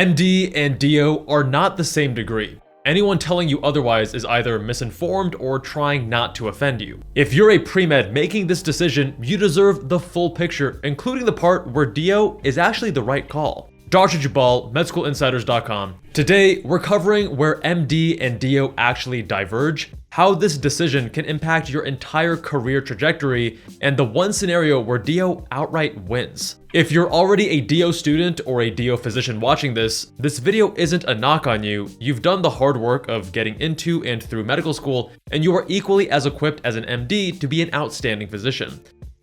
MD and DO are not the same degree. Anyone telling you otherwise is either misinformed or trying not to offend you. If you're a pre-med making this decision, you deserve the full picture, including the part where DO is actually the right call. Dr. Jabal, MedSchoolInsiders.com. Today, we're covering where MD and DO actually diverge, how this decision can impact your entire career trajectory, and the one scenario where DO outright wins. If you're already a DO student or a DO physician watching this video isn't a knock on you. You've done the hard work of getting into and through medical school, and you are equally as equipped as an MD to be an outstanding physician.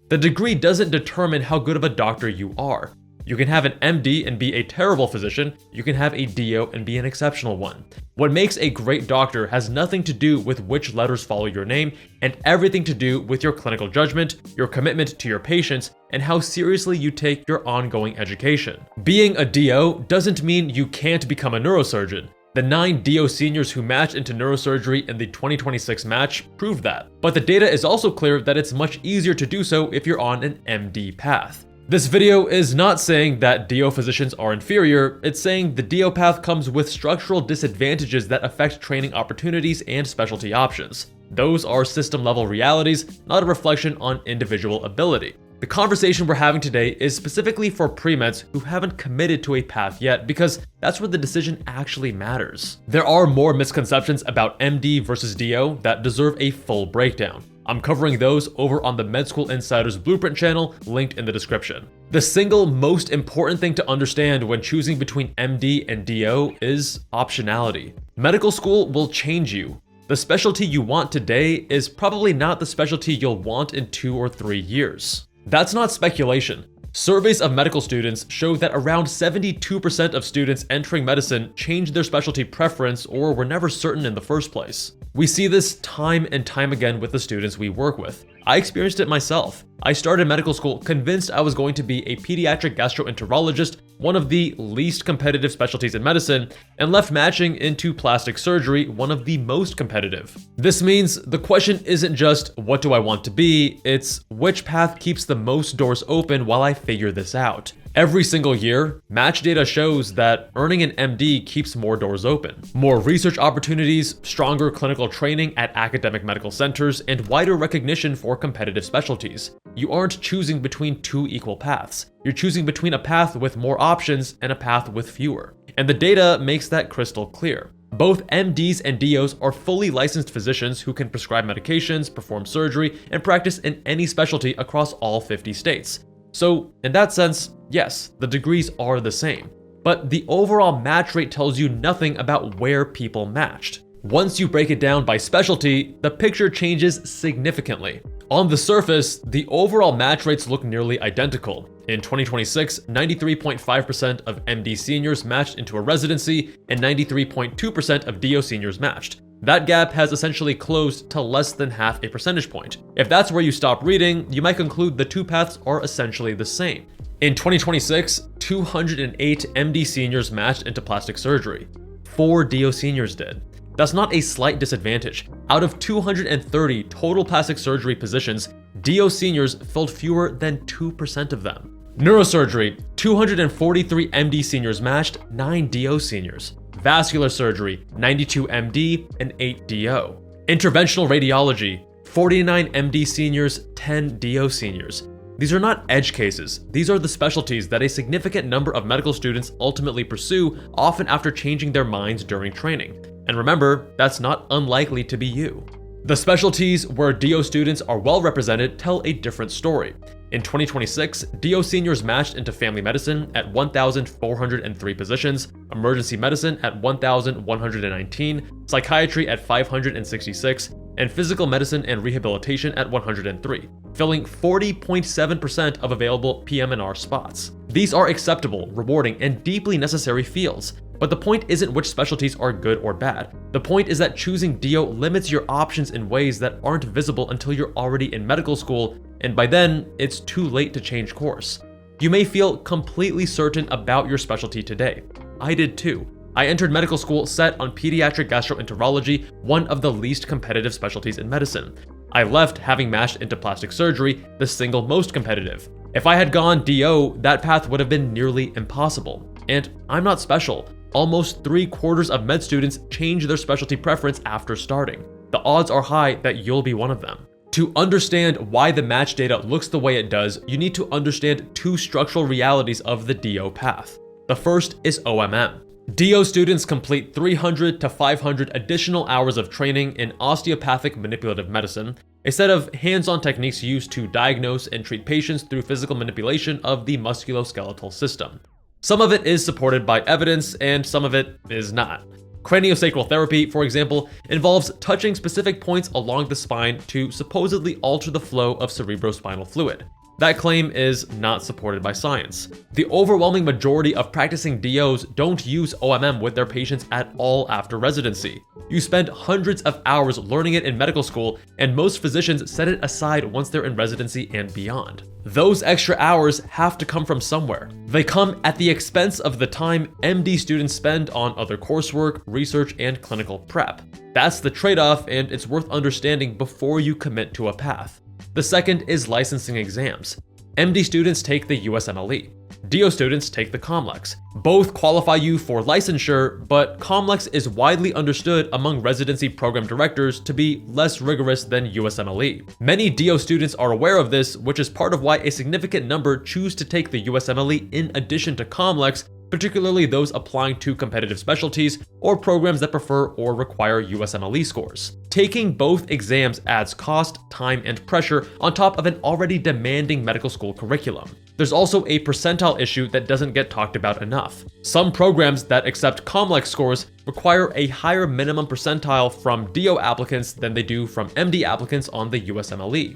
The degree doesn't determine how good of a doctor you are. You can have an MD and be a terrible physician. You can have a DO and be an exceptional one. What makes a great doctor has nothing to do with which letters follow your name, and everything to do with your clinical judgment, your commitment to your patients, and how seriously you take your ongoing education. Being a DO doesn't mean you can't become a neurosurgeon. The 9 DO seniors who matched into neurosurgery in the 2026 match proved that. But the data is also clear that it's much easier to do so if you're on an MD path. This video is not saying that DO physicians are inferior, it's saying the DO path comes with structural disadvantages that affect training opportunities and specialty options. Those are system-level realities, not a reflection on individual ability. The conversation we're having today is specifically for pre-meds who haven't committed to a path yet, because that's where the decision actually matters. There are more misconceptions about MD versus DO that deserve a full breakdown. I'm covering those over on the Med School Insiders Blueprint channel, linked in the description. The single most important thing to understand when choosing between MD and DO is optionality. Medical school will change you. The specialty you want today is probably not the specialty you'll want in 2 or 3 years. That's not speculation. Surveys of medical students show that around 72% of students entering medicine changed their specialty preference or were never certain in the first place. We see this time and time again with the students we work with. I experienced it myself. I started medical school convinced I was going to be a pediatric gastroenterologist, one of the least competitive specialties in medicine, and left matching into plastic surgery, one of the most competitive. This means the question isn't just what do I want to be, it's which path keeps the most doors open while I figure this out. Every single year, match data shows that earning an MD keeps more doors open. More research opportunities, stronger clinical training at academic medical centers, and wider recognition for competitive specialties. You aren't choosing between 2 equal paths. You're choosing between a path with more options and a path with fewer. And the data makes that crystal clear. Both MDs and DOs are fully licensed physicians who can prescribe medications, perform surgery, and practice in any specialty across all 50 states. So, in that sense, yes, the degrees are the same. But the overall match rate tells you nothing about where people matched. Once you break it down by specialty, the picture changes significantly. On the surface, the overall match rates look nearly identical. In 2026, 93.5% of MD seniors matched into a residency, and 93.2% of DO seniors matched. That gap has essentially closed to less than half a percentage point. If that's where you stop reading, you might conclude the 2 paths are essentially the same. In 2026, 208 MD seniors matched into plastic surgery. 4 DO seniors did. That's not a slight disadvantage. Out of 230 total plastic surgery positions, DO seniors filled fewer than 2% of them. Neurosurgery, 243 MD seniors matched, 9 DO seniors. Vascular surgery, 92 MD and 8 DO. Interventional radiology, 49 MD seniors, 10 DO seniors. These are not edge cases. These are the specialties that a significant number of medical students ultimately pursue, often after changing their minds during training. And remember, that's not unlikely to be you. The specialties where DO students are well represented tell a different story. In 2026, DO seniors matched into family medicine at 1,403 positions, emergency medicine at 1,119, psychiatry at 566, and physical medicine and rehabilitation at 103, filling 40.7% of available PM&R spots. These are acceptable, rewarding, and deeply necessary fields. But the point isn't which specialties are good or bad. The point is that choosing DO limits your options in ways that aren't visible until you're already in medical school, and by then, it's too late to change course. You may feel completely certain about your specialty today. I did too. I entered medical school set on pediatric gastroenterology, one of the least competitive specialties in medicine. I left having matched into plastic surgery, the single most competitive. If I had gone DO, that path would have been nearly impossible. And I'm not special. Almost 3/4 of med students change their specialty preference after starting. The odds are high that you'll be one of them. To understand why the match data looks the way it does, you need to understand two structural realities of the DO path. The first is OMM. DO students complete 300 to 500 additional hours of training in osteopathic manipulative medicine, a set of hands-on techniques used to diagnose and treat patients through physical manipulation of the musculoskeletal system. Some of it is supported by evidence, and some of it is not. Craniosacral therapy, for example, involves touching specific points along the spine to supposedly alter the flow of cerebrospinal fluid. That claim is not supported by science. The overwhelming majority of practicing DOs don't use OMM with their patients at all after residency. You spend hundreds of hours learning it in medical school, and most physicians set it aside once they're in residency and beyond. Those extra hours have to come from somewhere. They come at the expense of the time MD students spend on other coursework, research, and clinical prep. That's the trade-off, and it's worth understanding before you commit to a path. The second is licensing exams. MD students take the USMLE. DO students take the COMLEX. Both qualify you for licensure, but COMLEX is widely understood among residency program directors to be less rigorous than USMLE. Many DO students are aware of this, which is part of why a significant number choose to take the USMLE in addition to COMLEX, particularly those applying to competitive specialties or programs that prefer or require USMLE scores. Taking both exams adds cost, time, and pressure on top of an already demanding medical school curriculum. There's also a percentile issue that doesn't get talked about enough. Some programs that accept COMLEX scores require a higher minimum percentile from DO applicants than they do from MD applicants on the USMLE.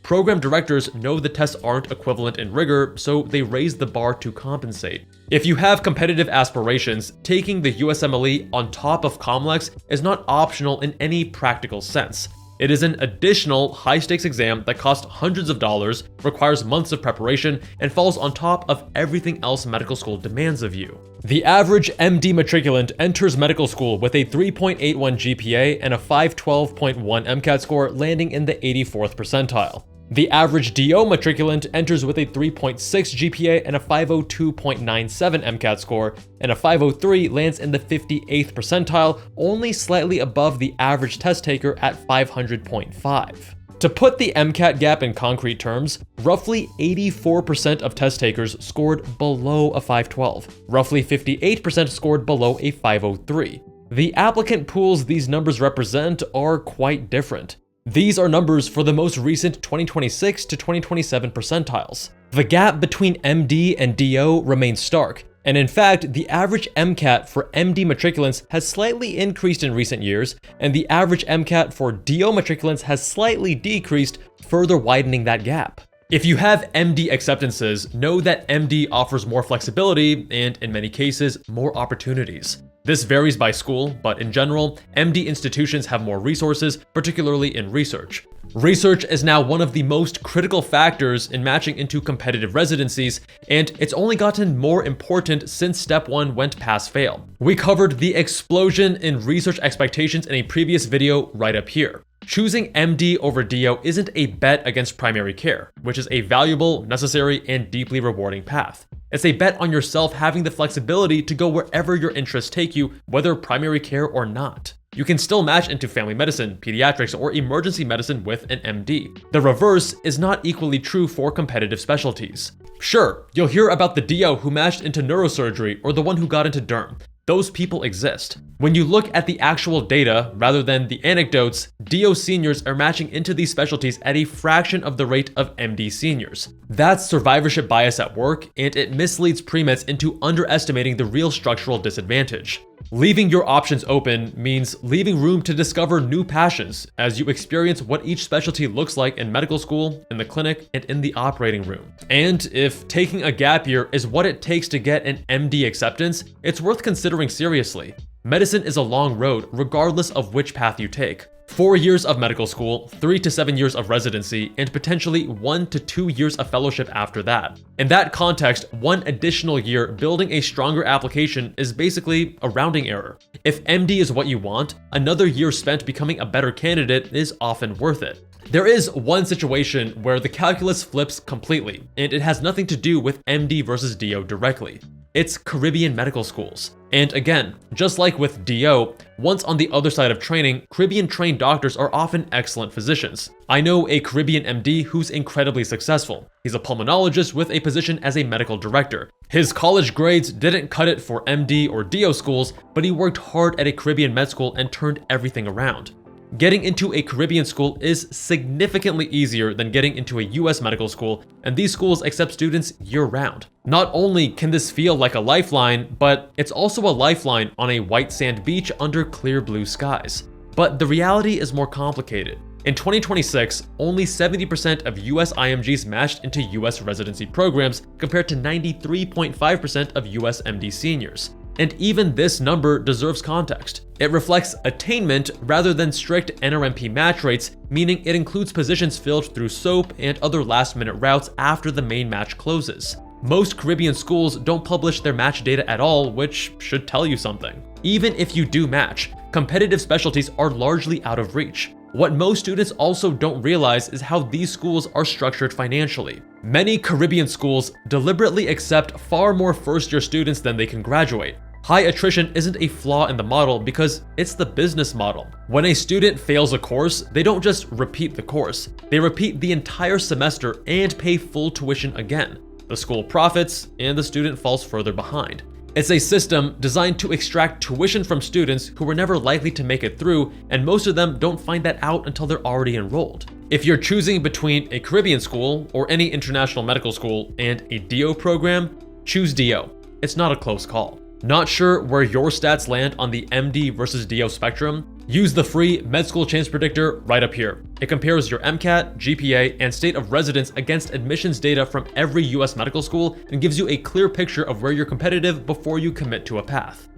Program directors know the tests aren't equivalent in rigor, so they raise the bar to compensate. If you have competitive aspirations, taking the USMLE on top of COMLEX is not optional in any practical sense. It is an additional high-stakes exam that costs hundreds of dollars, requires months of preparation, and falls on top of everything else medical school demands of you. The average MD matriculant enters medical school with a 3.81 GPA and a 512.1 MCAT score, landing in the 84th percentile. The average DO matriculant enters with a 3.6 GPA and a 502.97 MCAT score, and a 503 lands in the 58th percentile, only slightly above the average test taker at 500.5. To put the MCAT gap in concrete terms, roughly 84% of test takers scored below a 512, roughly 58% scored below a 503. The applicant pools these numbers represent are quite different. These are numbers for the most recent 2026 to 2027 percentiles. The gap between MD and DO remains stark, and in fact, the average MCAT for MD matriculants has slightly increased in recent years, and the average MCAT for DO matriculants has slightly decreased, further widening that gap. If you have MD acceptances, know that MD offers more flexibility and, in many cases, more opportunities. This varies by school, but in general, MD institutions have more resources, particularly in research. Research is now one of the most critical factors in matching into competitive residencies, and it's only gotten more important since Step 1 went pass-fail. We covered the explosion in research expectations in a previous video right up here. Choosing MD over DO isn't a bet against primary care, which is a valuable, necessary, and deeply rewarding path. It's a bet on yourself having the flexibility to go wherever your interests take you, whether primary care or not. You can still match into family medicine, pediatrics, or emergency medicine with an MD. The reverse is not equally true for competitive specialties. Sure, you'll hear about the DO who matched into neurosurgery or the one who got into derm. Those people exist. When you look at the actual data, rather than the anecdotes, DO seniors are matching into these specialties at a fraction of the rate of MD seniors. That's survivorship bias at work, and it misleads premeds into underestimating the real structural disadvantage. Leaving your options open means leaving room to discover new passions as you experience what each specialty looks like in medical school, in the clinic, and in the operating room. And if taking a gap year is what it takes to get an MD acceptance, it's worth considering seriously. Medicine is a long road, regardless of which path you take. 4 years of medical school, 3 to 7 years of residency, and potentially 1 to 2 years of fellowship after that. In that context, 1 additional year building a stronger application is basically a rounding error. If MD is what you want, another year spent becoming a better candidate is often worth it. There is one situation where the calculus flips completely, and it has nothing to do with MD versus DO directly. It's Caribbean medical schools. And again, just like with DO, once on the other side of training, Caribbean-trained doctors are often excellent physicians. I know a Caribbean MD who's incredibly successful. He's a pulmonologist with a position as a medical director. His college grades didn't cut it for MD or DO schools, but he worked hard at a Caribbean med school and turned everything around. Getting into a Caribbean school is significantly easier than getting into a US medical school, and these schools accept students year-round. Not only can this feel like a lifeline, but it's also a lifeline on a white sand beach under clear blue skies. But the reality is more complicated. In 2026, only 70% of US IMGs matched into US residency programs compared to 93.5% of US MD seniors. And even this number deserves context. It reflects attainment rather than strict NRMP match rates, meaning it includes positions filled through SOAP and other last-minute routes after the main match closes. Most Caribbean schools don't publish their match data at all, which should tell you something. Even if you do match, competitive specialties are largely out of reach. What most students also don't realize is how these schools are structured financially. Many Caribbean schools deliberately accept far more first-year students than they can graduate. High attrition isn't a flaw in the model because it's the business model. When a student fails a course, they don't just repeat the course. They repeat the entire semester and pay full tuition again. The school profits, and the student falls further behind. It's a system designed to extract tuition from students who were never likely to make it through, and most of them don't find that out until they're already enrolled. If you're choosing between a Caribbean school or any international medical school and a DO program, choose DO. It's not a close call. Not sure where your stats land on the MD versus DO spectrum? Use the free Med School Chance Predictor right up here. It compares your MCAT, GPA, and state of residence against admissions data from every US medical school and gives you a clear picture of where you're competitive before you commit to a path.